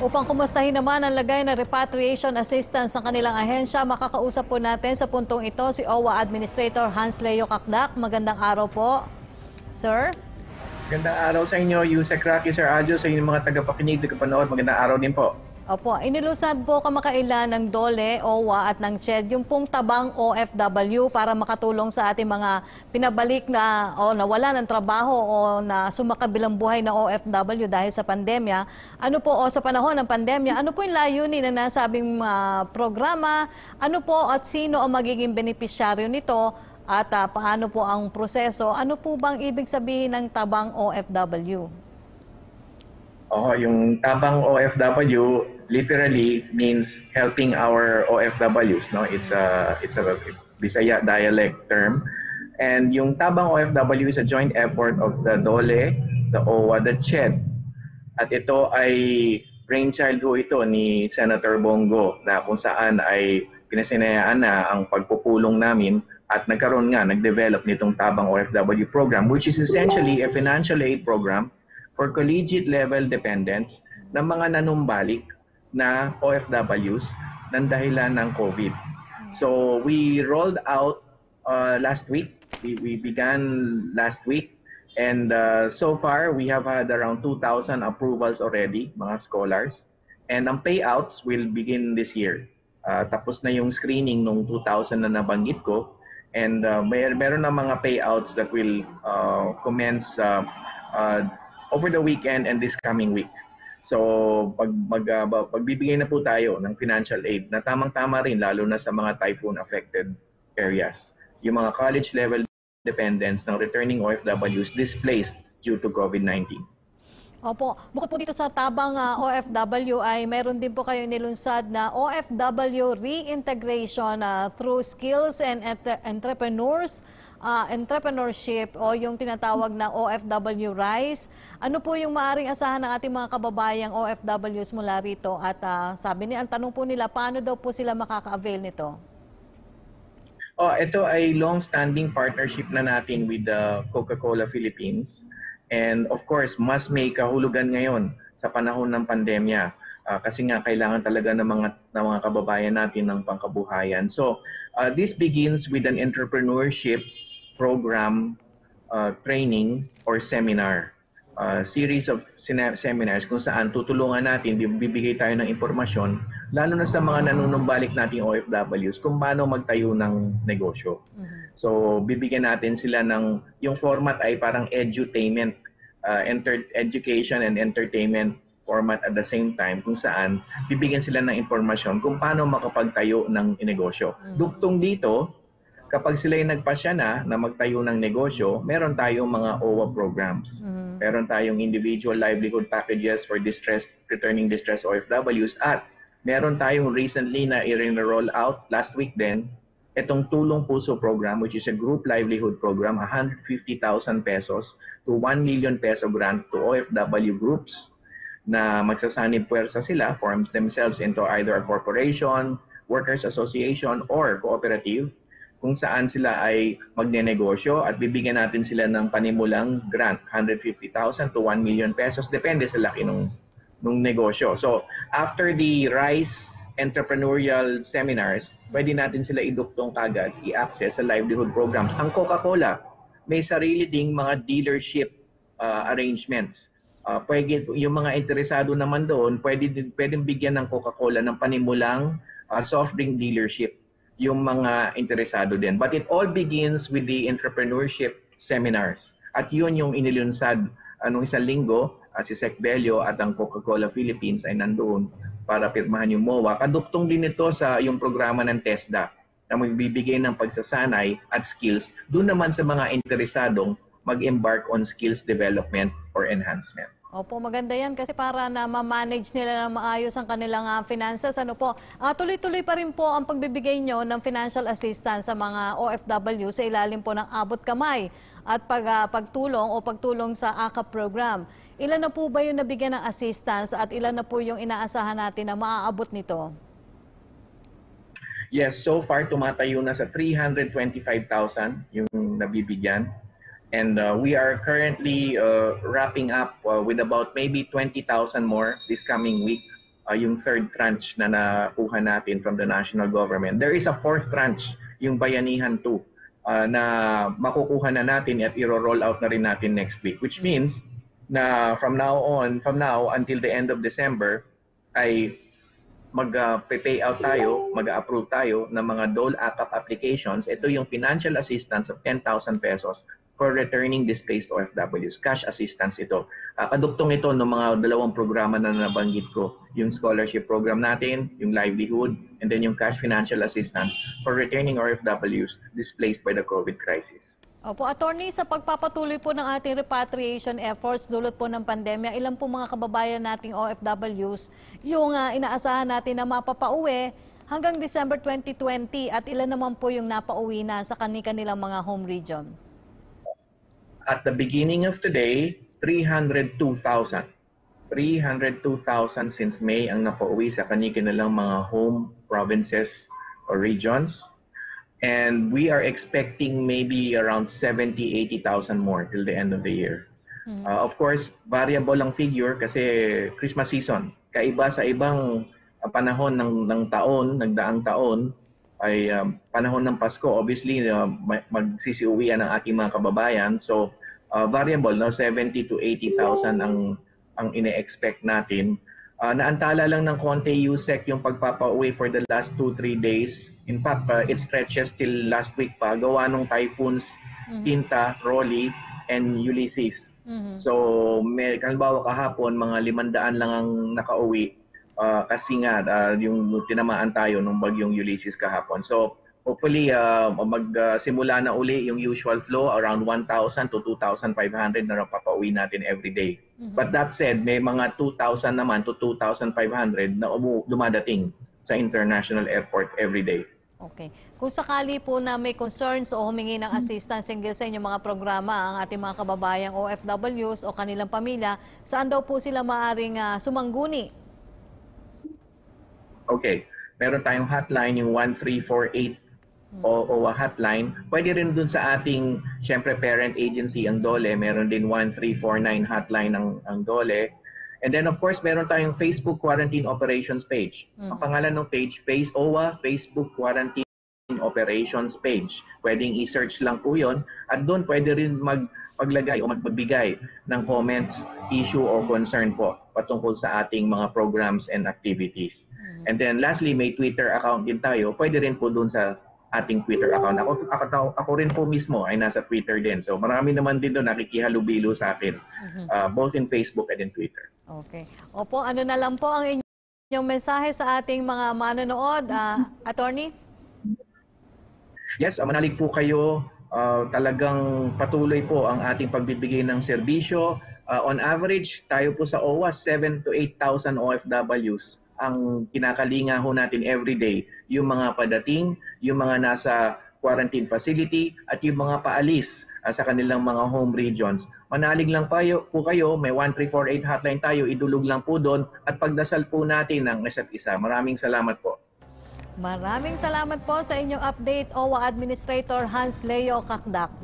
Upang kumustahin naman ang lagay ng repatriation assistance ng kanilang ahensya, makakausap po natin sa puntong ito si OWA Administrator Hans Leo Cacdac. Magandang araw po, sir. Magandang araw sa inyo, Yusek Rocky, Sir Adjo, sa inyong mga tagapakinig, tagapanood. Magandang araw din po. Opo, inilusad po kamakailan ng DOLE, OWA at ng CHED yung pong tabang OFW para makatulong sa ating mga pinabalik na o nawala ng trabaho o na sumakabilang buhay na OFW dahil sa pandemya. Ano po o sa panahon ng pandemya, ano po yung layunin na nasabing programa? Ano po at sino ang magiging benepisyaryo nito? At paano po ang proseso? Ano po bang ibig sabihin ng tabang OFW? Yung tabang OFW literally means helping our OFWs, no? It's a Bisaya dialect term. And yung tabang OFW is a joint effort of the DOLE, the OWA, the CHED. At ito ay brainchild ho ito ni Senator Bongo na kung saan ay pinasinayaan na ang pagpupulong namin at nag-develop nitong tabang OFW program, which is essentially a financial aid program for collegiate level dependents ng mga nanumbalik na OFWs ng dahilan ng COVID. So we rolled out last week. We began last week, and so far we have had around 2,000 approvals already, mga scholars. And ang payouts will begin this year. Tapos na yung screening nung 2,000 na nabanggit ko, and meron na mga payouts that will commence over the weekend and this coming week. So pagbibigay na po tayo ng financial aid na tamang-tama rin lalo na sa mga typhoon affected areas. Yung mga college level dependents ng returning OFWs displaced due to COVID-19. Opo, bukod po dito sa tabang OFW ay meron din po kayo nilunsad na OFW reintegration through skills and entrepreneurship o yung tinatawag na OFW Rise. Ano po yung maaring asahan ng ating mga kababayang OFWs mula rito? At sabi niya, ang tanong po nila, paano daw po sila makaka-avail nito? Ito ay long-standing partnership na natin with the Coca-Cola Philippines. And of course, mas may kahulugan ngayon sa panahon ng pandemya. Kasi nga kailangan talaga ng mga kababayan natin ng pangkabuhayan. So this begins with an entrepreneurship program, training or seminar. Series of seminars kung saan tutulungan natin, bibigay tayo ng impormasyon, lalo na sa mga nanunumbalik nating OFWs kung paano magtayo ng negosyo. So bibigyan natin sila ng, yung format ay parang edutainment, education and entertainment format at the same time, kung saan bibigyan sila ng impormasyon kung paano makapagtayo ng negosyo. Duktong dito, kapag sila ay nagpasya na magtayo ng negosyo, meron tayong mga OWA programs. Meron tayong individual livelihood packages for returning distressed OFWs, at meron tayong recently na i-roll out last week din, itong Tulong Puso program, which is a group livelihood program, 150,000 pesos to 1 million peso grant to OFW groups na magsasanib puwersa sila, forms themselves into either a corporation, workers association, or cooperative, kung saan sila ay magnenegosyo at bibigyan natin sila ng panimulang grant, 150,000 to 1 million pesos, depende sa laki ng negosyo. So after the RISE entrepreneurial seminars, pwede natin sila iduktong kagad, i-access sa livelihood programs. Ang Coca-Cola, may sarili ding mga dealership arrangements. Pwede, yung mga interesado naman doon, pwedeng bigyan ng Coca-Cola ng panimulang soft drink dealership yung mga interesado din. But it all begins with the entrepreneurship seminars. At yun yung inilunsad nung isang linggo, si Sec Bello at ang Coca-Cola Philippines ay nandoon para pirmahan yung MOA. Kaduktong din ito sa yung programa ng TESDA na magbibigay ng pagsasanay at skills doon naman sa mga interesadong mag-embark on skills development or enhancement. Opo, maganda yan kasi para na ma-manage nila ng maayos ang kanilang finances. Ano po, tuloy-tuloy pa rin po ang pagbibigay nyo ng financial assistance sa mga OFW sa ilalim po ng abot kamay at pagtulong sa AKAP program. Ilan na po ba yung nabigyan ng assistance at ilan na po yung inaasahan natin na maaabot nito? Yes, so far tumatayo na sa 325,000 yung nabibigyan. And we are currently wrapping up with about maybe 20,000 more this coming week yung third tranche na nakuha natin from the national government. There is a fourth tranche, yung Bayanihan 2, na makukuha na natin at i-roll out na rin natin next week. Which means na from now until the end of December, ay mag-pay out tayo, mag-approve tayo ng mga Dole AKAP applications. Ito yung financial assistance of 10,000 pesos for returning displaced OFWs. Cash assistance ito. Kaduktong ito ng mga dalawang programa na nabanggit ko. Yung scholarship program natin, yung livelihood, and then yung cash financial assistance for returning OFWs displaced by the COVID crisis. Opo, Attorney, sa pagpapatuloy po ng ating repatriation efforts dulot po ng pandemya, ilan po mga kababayan nating OFWs yung inaasahan natin na mapapauwi hanggang December 2020 at ilan naman po yung napauwi na sa kanilang mga home region? At the beginning of today, 302,000. 302,000 since May ang napauwi sa kanilang mga home provinces or regions. And we are expecting maybe around 70,000-80,000 more till the end of the year. Of course, variable ang figure kasi Christmas season. Kaiba sa ibang panahon ng taon, nagdaang taon, ay panahon ng Pasko. Obviously, magsisiuwian ang ating mga kababayan. So, variable, no? 70,000 to 80,000 ang ine-expect natin. Naantala lang ng konti USEC yung pagpapauwi for the last 2-3 days. In fact, it stretches till last week pa. Gawa ng typhoons, Tinta, Rolly, and Ulysses. So, halimbawa kahapon, mga 500 lang ang nakauwi. Kasi nga, yung tinamaan tayo ng bagyong Ulysses kahapon. So, hopefully, magsimula na uli yung usual flow, around 1,000 to 2,500 na napapauwi natin every day. But that said, may mga 2,000 naman to 2,500 na dumadating sa international airport every day. Okay. Kung sakali po na may concerns o humingi ng assistance hinggil sa inyong mga programa ang ating mga kababayang OFWs o kanilang pamilya, saan daw po sila maaring sumangguni? Okay. Meron tayong hotline, yung 1348 o hotline. Pwede rin dun sa ating, syempre, parent agency, ang DOLE. Meron din 1349 hotline ang DOLE. And then, of course, meron tayong Facebook Quarantine Operations page. Ang pangalan ng page, OWA Facebook Quarantine Operations page. Pwedeng i-search lang po yun. At doon pwede rin maglagay o magbigay ng comments, issue o concern po patungkol sa ating mga programs and activities. And then lastly, may Twitter account din tayo. Pwede rin po doon sa ating Twitter account. Ako rin po mismo ay nasa Twitter din. So marami naman din doon nakikihalubilo sa akin, both in Facebook and in Twitter. Okay. Opo, ano na lang po ang inyong mensahe sa ating mga manonood, Attorney? Yes, manalig po kayo. Talagang patuloy po ang ating pagbibigay ng serbisyo. On average, tayo po sa OWA, 7,000 to 8,000 OFWs ang kinakalinga ho natin every day. Yung mga padating, yung mga nasa quarantine facility, at yung mga paalis sa kanilang mga home regions. Manalig lang po kayo, may 1348 hotline tayo, idulog lang po doon at pagdasal po natin ng isa't isa. Maraming salamat po. Maraming salamat po sa inyong update, OWA Administrator Hans Leo Kakdak.